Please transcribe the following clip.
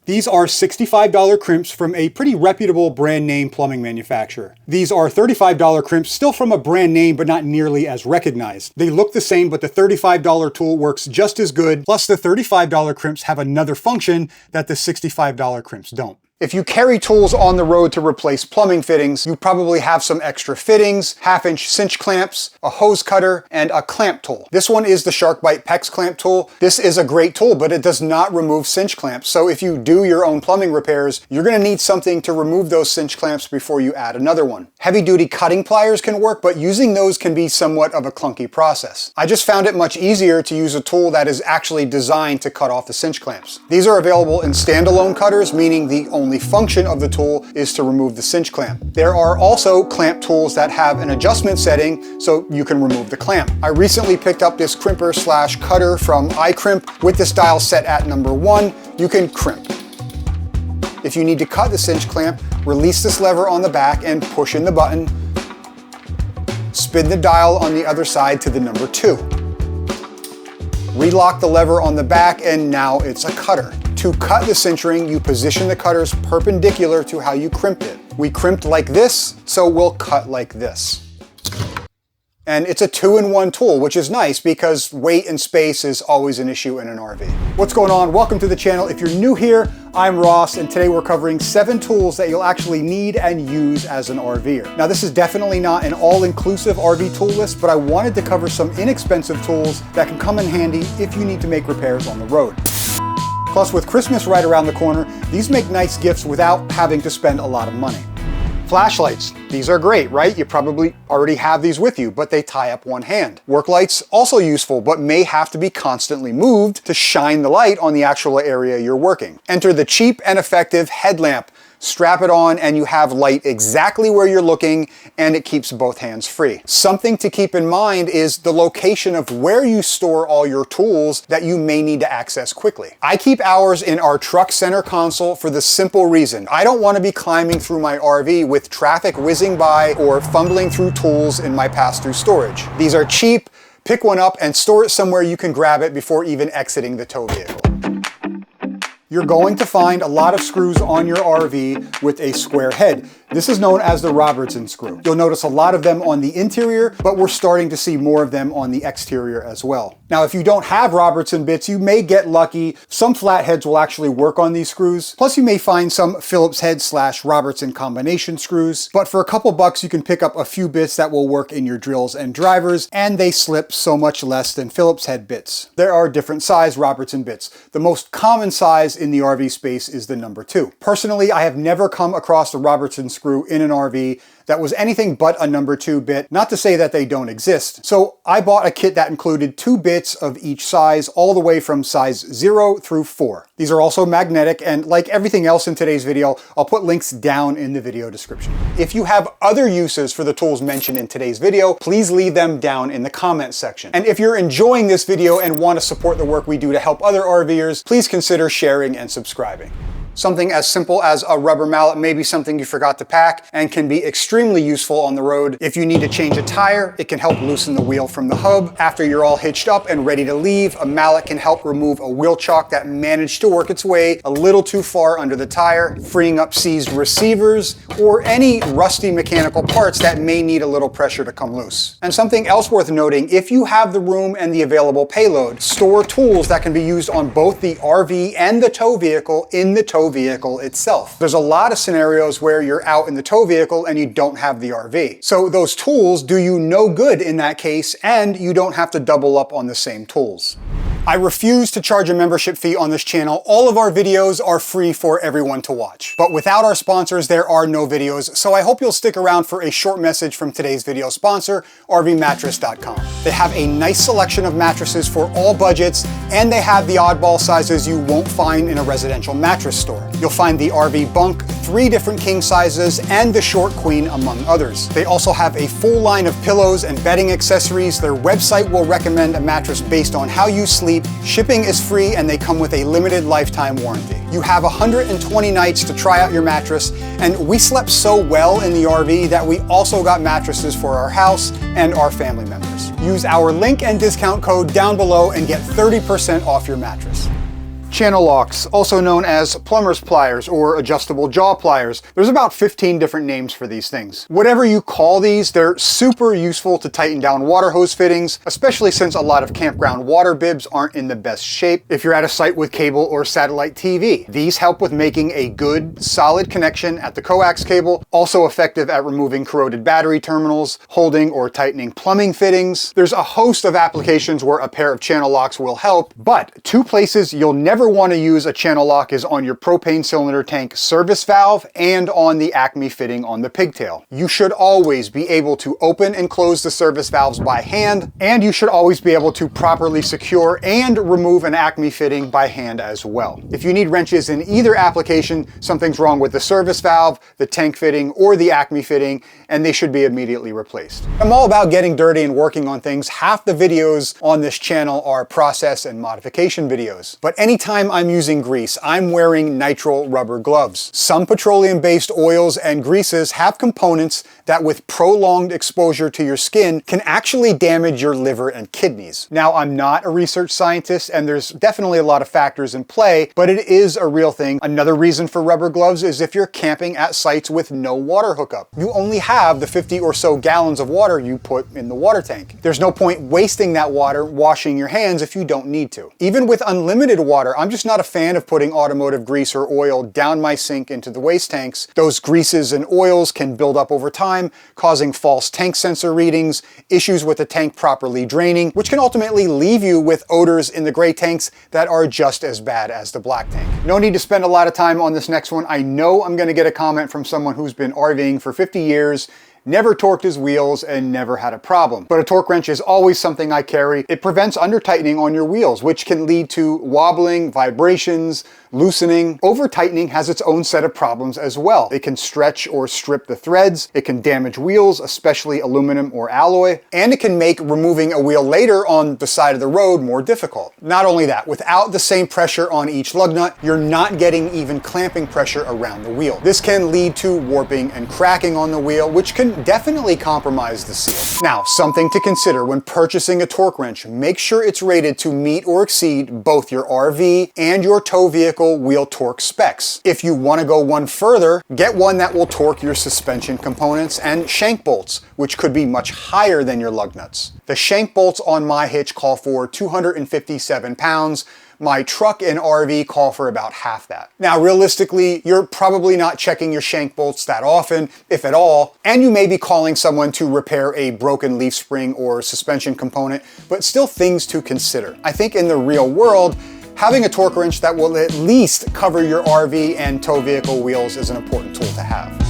These are $65 crimps from a pretty reputable brand name plumbing manufacturer. These are $35 crimps, still from a brand name, but not nearly as recognized. They look the same, but the $35 tool works just as good. Plus the $35 crimps have another function that the $65 crimps don't. If you carry tools on the road to replace plumbing fittings, you probably have some extra fittings, 1/2-inch cinch clamps, a hose cutter, and a clamp tool. This one is the SharkBite PEX clamp tool. This is a great tool, but it does not remove cinch clamps. So if you do your own plumbing repairs, you're gonna need something to remove those cinch clamps before you add another one. Heavy-duty cutting pliers can work, but using those can be somewhat of a clunky process. I just found it much easier to use a tool that is actually designed to cut off the cinch clamps. These are available in standalone cutters, meaning the only function of the tool is to remove the cinch clamp. There are also clamp tools that have an adjustment setting so you can remove the clamp. I recently picked up this crimper / cutter from iCrimp. With this dial set at number 1, you can crimp. If you need to cut the cinch clamp, release this lever on the back and push in the button. Spin the dial on the other side to the number 2. Relock the lever on the back and now it's a cutter. To cut the cinch ring, you position the cutters perpendicular to how you crimped it. We crimped like this, so we'll cut like this. And it's a 2-in-1 tool, which is nice because weight and space is always an issue in an RV. What's going on? Welcome to the channel. If you're new here, I'm Ross, and today we're covering 7 tools that you'll actually need and use as an RVer. Now, this is definitely not an all-inclusive RV tool list, but I wanted to cover some inexpensive tools that can come in handy if you need to make repairs on the road. Plus, with Christmas right around the corner, these make nice gifts without having to spend a lot of money. Flashlights. These are great, right? You probably already have these with you, but they tie up one hand. Work lights, also useful, but may have to be constantly moved to shine the light on the actual area you're working. Enter the cheap and effective headlamp. Strap it on and you have light exactly where you're looking, and it keeps both hands free. Something to keep in mind is the location of where you store all your tools that you may need to access quickly. I keep ours in our truck center console for the simple reason I don't want to be climbing through my RV with traffic whizzing by or fumbling through tools in my pass-through storage. These are cheap. Pick one up and store it somewhere you can grab it before even exiting the tow vehicle. You're going to find a lot of screws on your RV with a square head. This is known as the Robertson screw. You'll notice a lot of them on the interior, but we're starting to see more of them on the exterior as well. Now, if you don't have Robertson bits, you may get lucky. Some flatheads will actually work on these screws. Plus, you may find some Phillips head / Robertson combination screws. But for a couple bucks, you can pick up a few bits that will work in your drills and drivers, and they slip so much less than Phillips head bits. There are different size Robertson bits. The most common size in the RV space is the number 2. Personally, I have never come across a Robertson screw in an RV that was anything but a number 2 bit, not to say that they don't exist. So I bought a kit that included 2 bits of each size, all the way from size 0 through 4. These are also magnetic, and like everything else in today's video, I'll put links down in the video description. If you have other uses for the tools mentioned in today's video, please leave them down in the comments section. And if you're enjoying this video and want to support the work we do to help other RVers, please consider sharing and subscribing. Something as simple as a rubber mallet may be something you forgot to pack and can be extremely useful on the road. If you need to change a tire, it can help loosen the wheel from the hub. After you're all hitched up and ready to leave, a mallet can help remove a wheel chock that managed to work its way a little too far under the tire, freeing up seized receivers or any rusty mechanical parts that may need a little pressure to come loose. And something else worth noting, if you have the room and the available payload, store tools that can be used on both the RV and the tow vehicle in the tow vehicle itself. There's a lot of scenarios where you're out in the tow vehicle and you don't have the RV. So those tools do you no good in that case, and you don't have to double up on the same tools. I refuse to charge a membership fee on this channel. All of our videos are free for everyone to watch. But without our sponsors, there are no videos, so I hope you'll stick around for a short message from today's video sponsor, RVmattress.com. They have a nice selection of mattresses for all budgets, and they have the oddball sizes you won't find in a residential mattress store. You'll find the RV bunk, 3 different king sizes, and the short queen, among others. They also have a full line of pillows and bedding accessories. Their website will recommend a mattress based on how you sleep. Shipping is free, and they come with a limited lifetime warranty. You have 120 nights to try out your mattress, and we slept so well in the RV that we also got mattresses for our house and our family members. Use our link and discount code down below and get 30% off your mattress. Channel locks, also known as plumber's pliers or adjustable jaw pliers. There's about 15 different names for these things. Whatever you call these, they're super useful to tighten down water hose fittings, especially since a lot of campground water bibs aren't in the best shape if you're at a site with cable or satellite TV. These help with making a good, solid connection at the coax cable, also effective at removing corroded battery terminals, holding or tightening plumbing fittings. There's a host of applications where a pair of channel locks will help, but two places you'll never want to use a channel lock is on your propane cylinder tank service valve and on the Acme fitting on the pigtail. You should always be able to open and close the service valves by hand, and you should always be able to properly secure and remove an Acme fitting by hand as well. If you need wrenches in either application, something's wrong with the service valve, the tank fitting, or the Acme fitting, and they should be immediately replaced. I'm all about getting dirty and working on things. Half the videos on this channel are process and modification videos, but anytime I'm using grease, I'm wearing nitrile rubber gloves. Some petroleum-based oils and greases have components that with prolonged exposure to your skin can actually damage your liver and kidneys. Now, I'm not a research scientist and there's definitely a lot of factors in play, but it is a real thing. Another reason for rubber gloves is if you're camping at sites with no water hookup. You only have the 50 or so gallons of water you put in the water tank. There's no point wasting that water washing your hands if you don't need to. Even with unlimited water, I'm just not a fan of putting automotive grease or oil down my sink into the waste tanks. Those greases and oils can build up over time, causing false tank sensor readings, issues with the tank properly draining, which can ultimately leave you with odors in the gray tanks that are just as bad as the black tank. No need to spend a lot of time on this next one. I know I'm going to get a comment from someone who's been RVing for 50 years, never torqued his wheels, and never had a problem. But a torque wrench is always something I carry. It prevents under-tightening on your wheels, which can lead to wobbling, vibrations, loosening. Over-tightening has its own set of problems as well. It can stretch or strip the threads, it can damage wheels, especially aluminum or alloy, and it can make removing a wheel later on the side of the road more difficult. Not only that, without the same pressure on each lug nut, you're not getting even clamping pressure around the wheel. This can lead to warping and cracking on the wheel, which can definitely compromise the seal. Now, something to consider when purchasing a torque wrench: make sure it's rated to meet or exceed both your RV and your tow vehicle wheel torque specs. If you want to go one further, get one that will torque your suspension components and shank bolts, which could be much higher than your lug nuts. The shank bolts on my hitch call for 257 pounds. My truck and RV call for about half that. Now, realistically, you're probably not checking your shank bolts that often, if at all, and you may be calling someone to repair a broken leaf spring or suspension component, but still things to consider. I think in the real world, having a torque wrench that will at least cover your RV and tow vehicle wheels is an important tool to have.